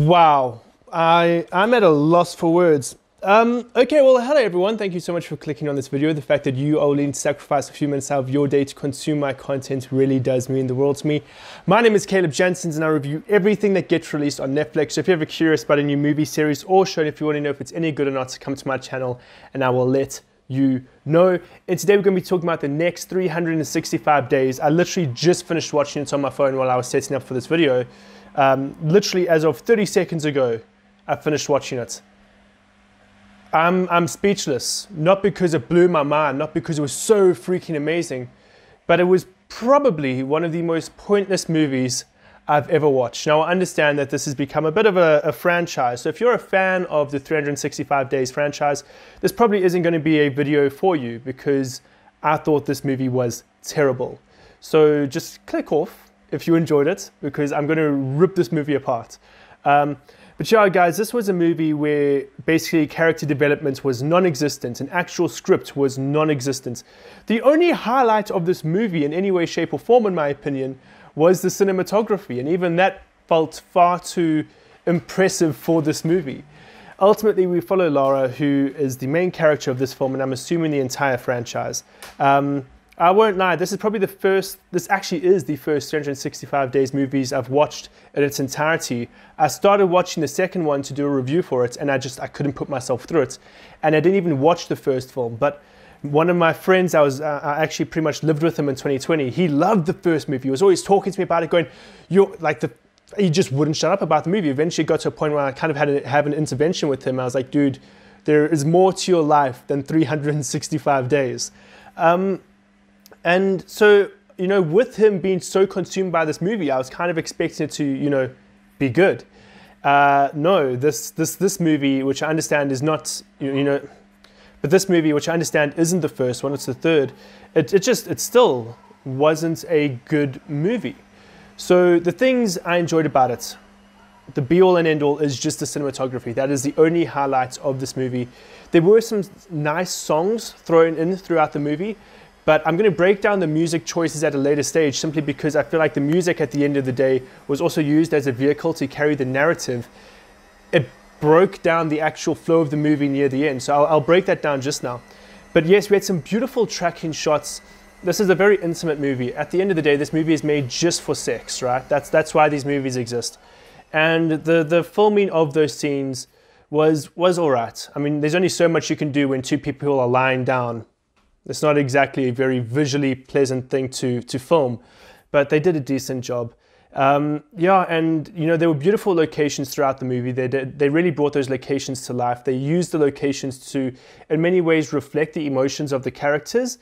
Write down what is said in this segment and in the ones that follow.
Wow, I'm at a loss for words. Okay, well, hello everyone. Thank you so much for clicking on this video. The fact that you are willing to sacrifice a few minutes out of your day to consume my content really does mean the world to me. My name is Caleb Jensen and I review everything that gets released on Netflix. So if you're ever curious about a new movie series or show, and if you want to know if it's any good or not, come to my channel and I will let you know. And today we're going to be talking about the next 365 days. I literally just finished watching it on my phone while I was setting up for this video. Literally as of 30 seconds ago, I finished watching it. I'm speechless, not because it blew my mind, not because it was so freaking amazing, but it was probably one of the most pointless movies I've ever watched. Now I understand that this has become a bit of a franchise, so if you're a fan of the 365 Days franchise, this probably isn't going to be a video for you because I thought this movie was terrible. So just click off if you enjoyed it, because I'm going to rip this movie apart. But yeah, guys, this was a movie where basically character development was non-existent, an actual script was non-existent. The only highlight of this movie in any way, shape or form, in my opinion, was the cinematography, and even that felt far too impressive for this movie. Ultimately, we follow Lara, who is the main character of this film, and I'm assuming the entire franchise. I won't lie, this actually is the first 365 Days movies I've watched in its entirety. I started watching the second one to do a review for it, and I couldn't put myself through it. And I didn't even watch the first film, but one of my friends, I actually pretty much lived with him in 2020, he loved the first movie. He was always talking to me about it, going, he just wouldn't shut up about the movie. Eventually it got to a point where I kind of had to have an intervention with him. I was like, dude, there is more to your life than 365 days. And so, you know, with him being so consumed by this movie, I was kind of expecting it to, you know, be good. No, this movie, which I understand is not, but this movie, which I understand isn't the first one, it's the third, it still wasn't a good movie. So the things I enjoyed about it, the be-all and end-all is just the cinematography. That is the only highlight of this movie. There were some nice songs thrown in throughout the movie, but I'm going to break down the music choices at a later stage simply because I feel like the music at the end of the day was also used as a vehicle to carry the narrative. It broke down the actual flow of the movie near the end, so I'll break that down just now. But yes, we had some beautiful tracking shots. This is a very intimate movie. At the end of the day, this movie is made just for sex, right? That's why these movies exist. And the filming of those scenes was all right. I mean, there's only so much you can do when two people are lying down. It's not exactly a very visually pleasant thing to film, but they did a decent job. Yeah, and you know, there were beautiful locations throughout the movie. They really brought those locations to life. They used the locations to, in many ways, reflect the emotions of the characters.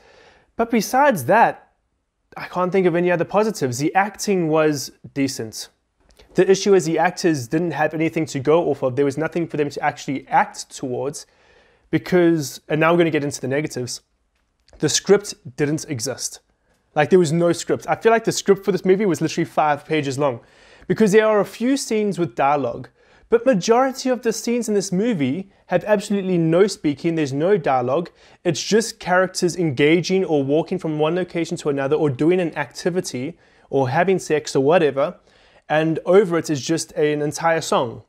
But besides that, I can't think of any other positives. The acting was decent. The issue is the actors didn't have anything to go off of. There was nothing for them to actually act towards because, and now we're going to get into the negatives, the script didn't exist. Like, there was no script. I feel like the script for this movie was literally 5 pages long because there are a few scenes with dialogue, but majority of the scenes in this movie have absolutely no speaking. There's no dialogue. It's just characters engaging or walking from one location to another or doing an activity or having sex or whatever. And over it is just an entire song.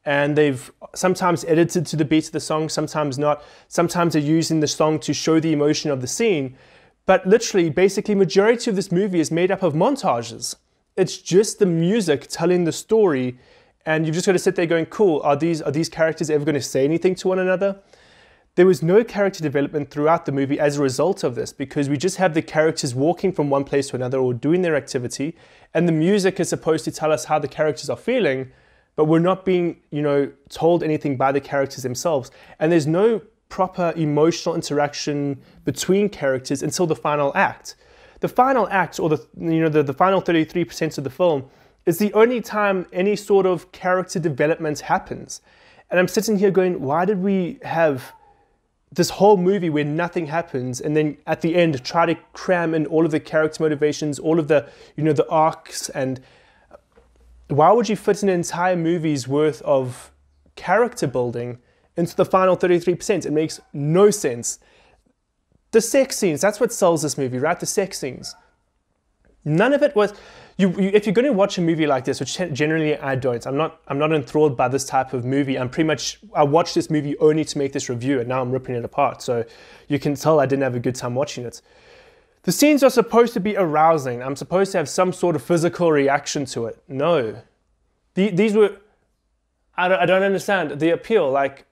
And they've sometimes edited to the beat of the song, sometimes not. Sometimes they're using the song to show the emotion of the scene. But literally, basically, majority of this movie is made up of montages. It's just the music telling the story, and you've just got to sit there going, cool, are these characters ever going to say anything to one another? There was no character development throughout the movie as a result of this, because we just have the characters walking from one place to another or doing their activity, and the music is supposed to tell us how the characters are feeling, but we're not being, told anything by the characters themselves. And there's no proper emotional interaction between characters until the final act. The final act, or the final 33% of the film, is the only time any sort of character development happens. And I'm sitting here going, why did we have this whole movie where nothing happens, and then at the end try to cram in all of the character motivations, all of the, the arcs, and why would you fit an entire movie's worth of character building into the final 33%? It makes no sense. The sex scenes, that's what sells this movie, right? The sex scenes. None of it was. If you're going to watch a movie like this, which generally I don't, I'm not enthralled by this type of movie. I watched this movie only to make this review, and now I'm ripping it apart. So you can tell I didn't have a good time watching it. The scenes are supposed to be arousing. I'm supposed to have some sort of physical reaction to it. No, these were. I don't understand the appeal. Like,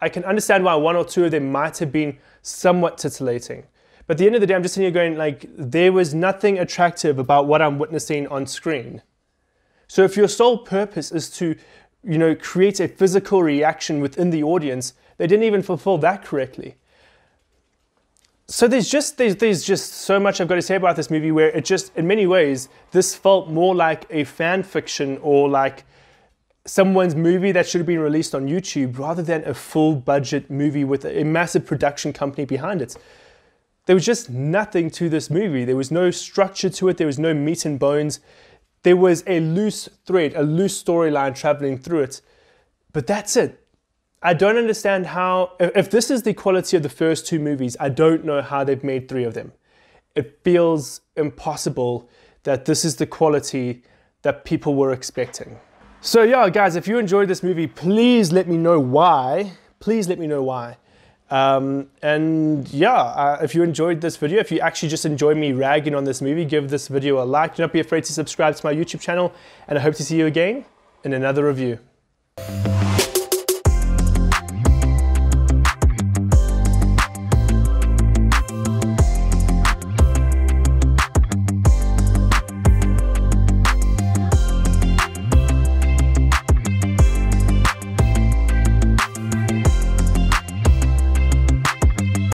I can understand why one or two of them might have been somewhat titillating. But at the end of the day, I'm just sitting here going, like, there was nothing attractive about what I'm witnessing on screen. So if your sole purpose is to, create a physical reaction within the audience, they didn't even fulfill that correctly. So there's just so much I've got to say about this movie where it just, in many ways, this felt more like a fan fiction or like someone's movie that should have been released on YouTube rather than a full budget movie with a massive production company behind it. There was just nothing to this movie. There was no structure to it. There was no meat and bones. There was a loose thread, a loose storyline traveling through it. But that's it. I don't understand how, if this is the quality of the first two movies, I don't know how they've made three of them. It feels impossible that this is the quality that people were expecting. So yeah, guys, if you enjoyed this movie, please let me know why. Please let me know why. And yeah, if you enjoyed this video, if you actually just enjoyed me ragging on this movie, give this video a like. Do not be afraid to subscribe to my YouTube channel, and I hope to see you again in another review.